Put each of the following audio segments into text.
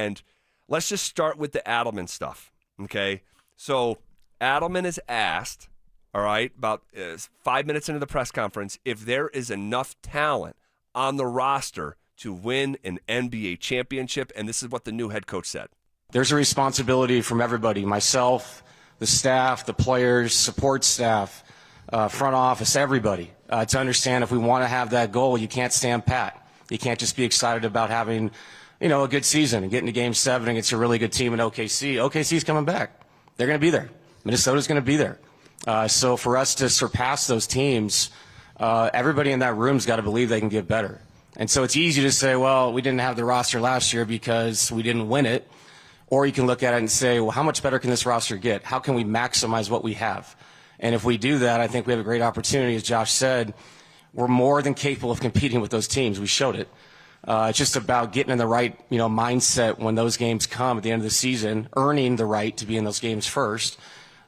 And let's just start with the Adelman stuff, okay? So Adelman is asked, all right, about 5 minutes into the press conference, if there is enough talent on the roster to win an NBA championship, and this is what the new head coach said. There's a responsibility from everybody, myself, the staff, the players, support staff, front office, everybody, to understand if we want to have that goal, you can't stand pat. You can't just be excited about having, a good season and getting to Game 7 against a really good team in OKC. OKC's coming back. They're going to be there. Minnesota's going to be there. So for us to surpass those teams, everybody in that room's got to believe they can get better. And so it's easy to say, well, we didn't have the roster last year because we didn't win it. Or you can look at it and say, well, how much better can this roster get? How can we maximize what we have? And if we do that, I think we have a great opportunity. As Josh said, we're more than capable of competing with those teams. We showed it. It's just about getting in the right, mindset when those games come at the end of the season, earning the right to be in those games first.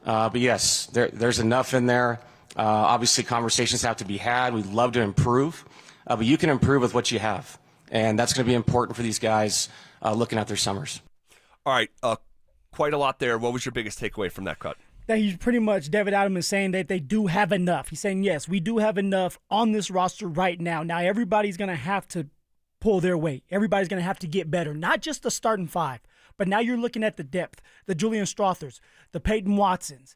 But yes, there's enough in there. Obviously, conversations have to be had. We'd love to improve, but you can improve with what you have. And that's going to be important for these guys looking at their summers. All right, quite a lot there. What was your biggest takeaway from that cut? That he's pretty much, David Adelman is saying that they do have enough. He's saying, yes, we do have enough on this roster right now. Now, everybody's going to have to pull their weight. Everybody's going to have to get better, not just the starting five, but now you're looking at the depth, the Julian Strawthers, the Peyton Watsons,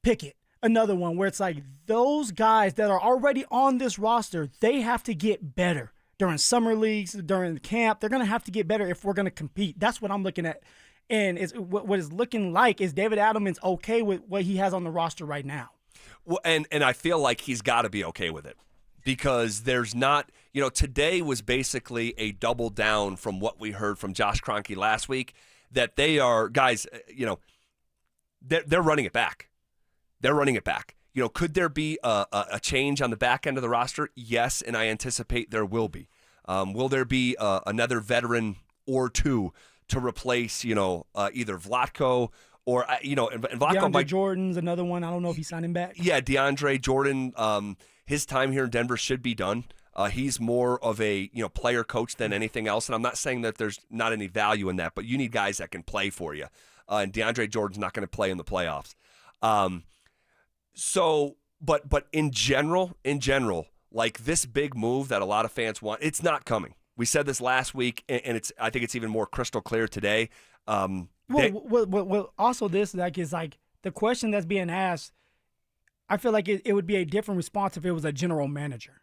Pickett, another one where it's like those guys that are already on this roster, they have to get better. During summer leagues, during camp, they're going to have to get better if we're going to compete. That's what I'm looking at. And what it's looking like is David Adelman's okay with what he has on the roster right now. Well, and I feel like he's got to be okay with it because there's not, today was basically a double down from what we heard from Josh Kroenke last week, that they are, guys, they're running it back. They're running it back. Could there be a change on the back end of the roster? Yes, and I anticipate there will be. Will there be another veteran or two to replace, either Vlatko or, and Vlatko DeAndre Jordan's another one. I don't know if he's signing back. Yeah, DeAndre Jordan, his time here in Denver should be done. He's more of a player coach than anything else, and I'm not saying that there's not any value in that, but you need guys that can play for you. And DeAndre Jordan's not going to play in the playoffs. So, but in general, like this big move that a lot of fans want, it's not coming. We said this last week, and I think it's even more crystal clear today. Well, also this is like the question that's being asked. I feel like it would be a different response if it was a general manager.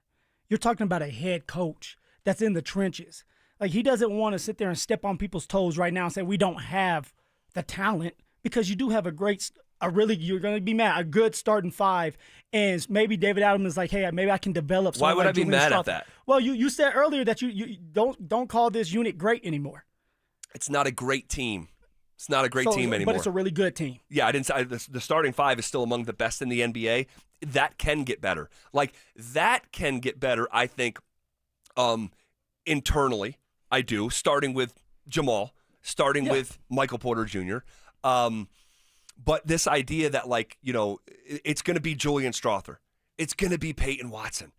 You're talking about a head coach that's in the trenches. Like he doesn't want to sit there and step on people's toes right now and say we don't have the talent because you do have you're going to be mad, a good starting five. And maybe David Adelman is like, hey, maybe I can develop. Why would I be mad at that? Well, you said earlier that you don't call this unit great anymore. It's not a great team. It's not a great team anymore. But it's a really good team. Yeah, I didn't say the starting five is still among the best in the NBA. That can get better. I think, internally. I do, starting with Jamal, with Michael Porter Jr., but this idea that, it's going to be Julian Strawther. It's going to be Peyton Watson.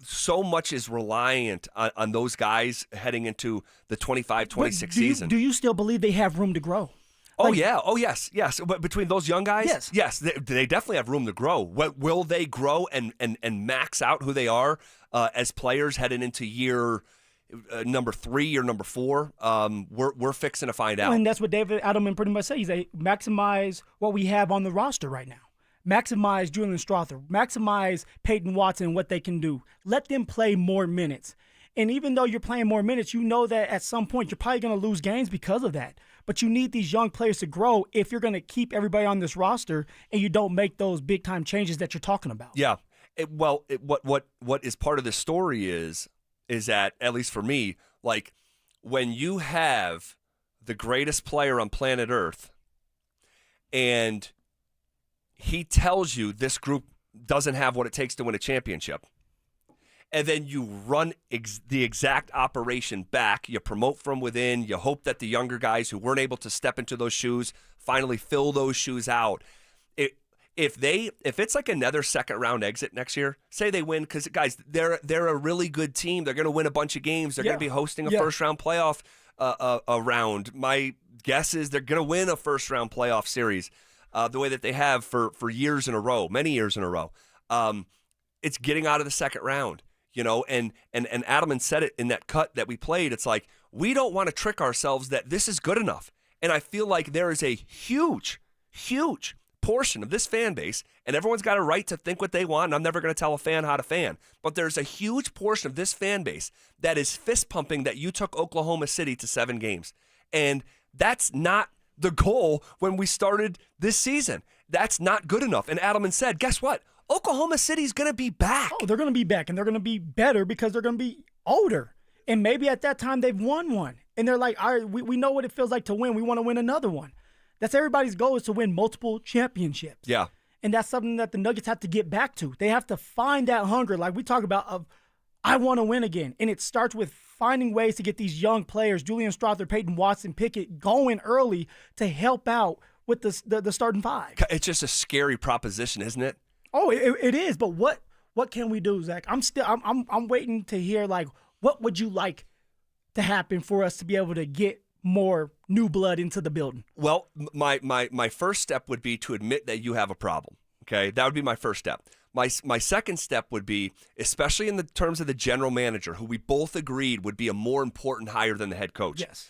So much is reliant on those guys heading into the 25-26 season. Do you still believe they have room to grow? Oh, yeah. Oh, yes. But between those young guys? Yes. They definitely have room to grow. Will they grow and max out who they are as players heading into year number 3 or number 4, we're fixing to find out. And that's what David Adelman pretty much said. He's like, maximize what we have on the roster right now. Maximize Julian Strawther. Maximize Peyton Watson and what they can do. Let them play more minutes. And even though you're playing more minutes, you know that at some point you're probably going to lose games because of that. But you need these young players to grow if you're going to keep everybody on this roster and you don't make those big-time changes that you're talking about. Yeah. What is part of the story is that, at least for me, when you have the greatest player on planet Earth and he tells you this group doesn't have what it takes to win a championship, and then you run the exact operation back, you promote from within, you hope that the younger guys who weren't able to step into those shoes finally fill those shoes out. If it's like another second-round exit next year, say they win, because, guys, they're a really good team. They're going to win a bunch of games. They're going to be hosting a first-round playoff round. My guess is they're going to win a first-round playoff series the way that they have for years in a row, many years in a row. It's getting out of the second round, and Adelman said it in that cut that we played. It's like, we don't want to trick ourselves that this is good enough. And I feel like there is a huge, huge portion of this fan base, and everyone's got a right to think what they want, and I'm never going to tell a fan how to fan, but there's a huge portion of this fan base that is fist-pumping that you took Oklahoma City to 7 games. And that's not the goal when we started this season. That's not good enough. And Adelman said, guess what? Oklahoma City's going to be back. Oh, they're going to be back, and they're going to be better because they're going to be older. And maybe at that time they've won one. And they're like, all right, we know what it feels like to win. We want to win another one. That's everybody's goal, is to win multiple championships. Yeah. And that's something that the Nuggets have to get back to. They have to find that hunger, like we talk about, of I want to win again. And it starts with finding ways to get these young players, Julian Strawther, Peyton Watson, Pickett, going early to help out with the starting 5. It's just a scary proposition, isn't it? Oh, it is. But what can we do, Zach? I'm waiting to hear, like, what would you like to happen for us to be able to get more new blood into the building? Well, my first step would be to admit that you have a problem. Okay, that would be my first step. My second step would be, especially in the terms of the general manager, who we both agreed would be a more important hire than the head coach. Yes.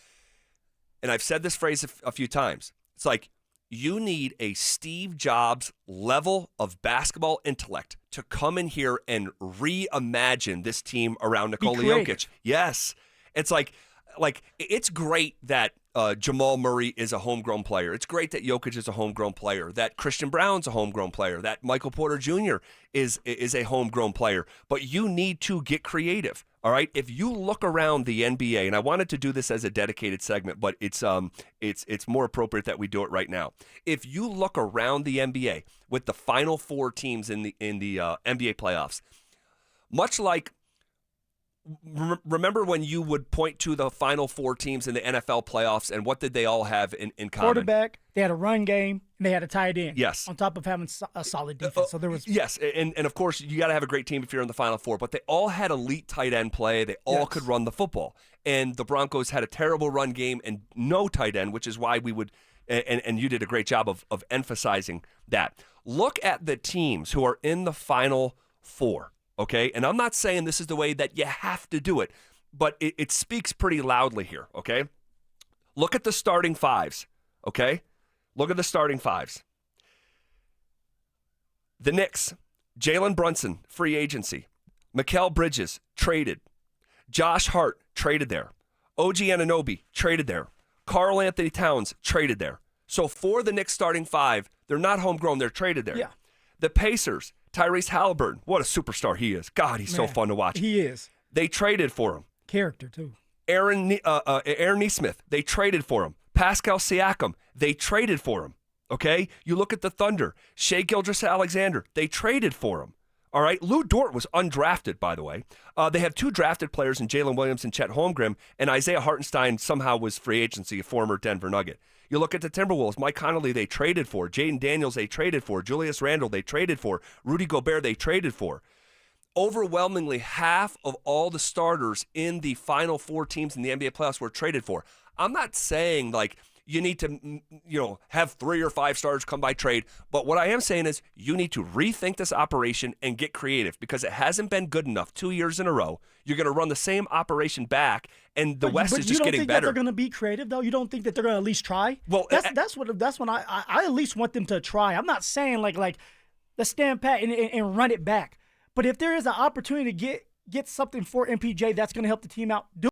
And I've said this phrase a few times. It's like, you need a Steve Jobs level of basketball intellect to come in here and reimagine this team around Nikola Jokic. Yes. It's like it's great that Jamal Murray is a homegrown player. It's great that Jokic is a homegrown player, that Christian Brown's a homegrown player, that Michael Porter Jr. is a homegrown player. But you need to get creative. All right. If you look around the NBA, and I wanted to do this as a dedicated segment, but it's more appropriate that we do it right now. If you look around the NBA with the final 4 teams in the NBA playoffs, much like, remember when you would point to the final 4 teams in the NFL playoffs, and what did they all have in common? Quarterback, they had a run game, and they had a tight end. Yes. On top of having a solid defense. So there was. Yes, and of course, you got to have a great team if you're in the final 4, but they all had elite tight end play. They all could run the football. And the Broncos had a terrible run game and no tight end, which is why we would, and you did a great job of emphasizing that. Look at the teams who are in the final 4. Okay, and I'm not saying this is the way that you have to do it, but it speaks pretty loudly here, okay? Look at the starting 5s, okay? Look at the starting 5s. The Knicks, Jalen Brunson, free agency. Mikal Bridges, traded. Josh Hart, traded there. OG Anunoby, traded there. Karl Anthony Towns, traded there. So for the Knicks starting 5, they're not homegrown, they're traded there. Yeah. The Pacers, Tyrese Halliburton, what a superstar he is. God, he's so fun to watch. He is. They traded for him. Character, too. Aaron Nesmith, they traded for him. Pascal Siakam, they traded for him. Okay? You look at the Thunder. Shai Gilgeous-Alexander, they traded for him. All right? Lou Dort was undrafted, by the way. They have 2 drafted players in Jalen Williams and Chet Holmgren, and Isaiah Hartenstein somehow was free agency, a former Denver Nugget. You look at the Timberwolves, Mike Conley they traded for, Jaden Daniels they traded for, Julius Randle they traded for, Rudy Gobert they traded for. Overwhelmingly, half of all the starters in the final 4 teams in the NBA playoffs were traded for. I'm not saying like you need to, have 3 or 5 stars come by trade. But what I am saying is you need to rethink this operation and get creative, because it hasn't been good enough 2 years in a row. You're going to run the same operation back, and the West is just getting better. You don't think that they're going to be creative, though? You don't think that they're going to at least try? Well, that's when I at least want them to try. I'm not saying like let's stand pat and run it back. But if there is an opportunity to get something for MPJ that's going to help the team out, do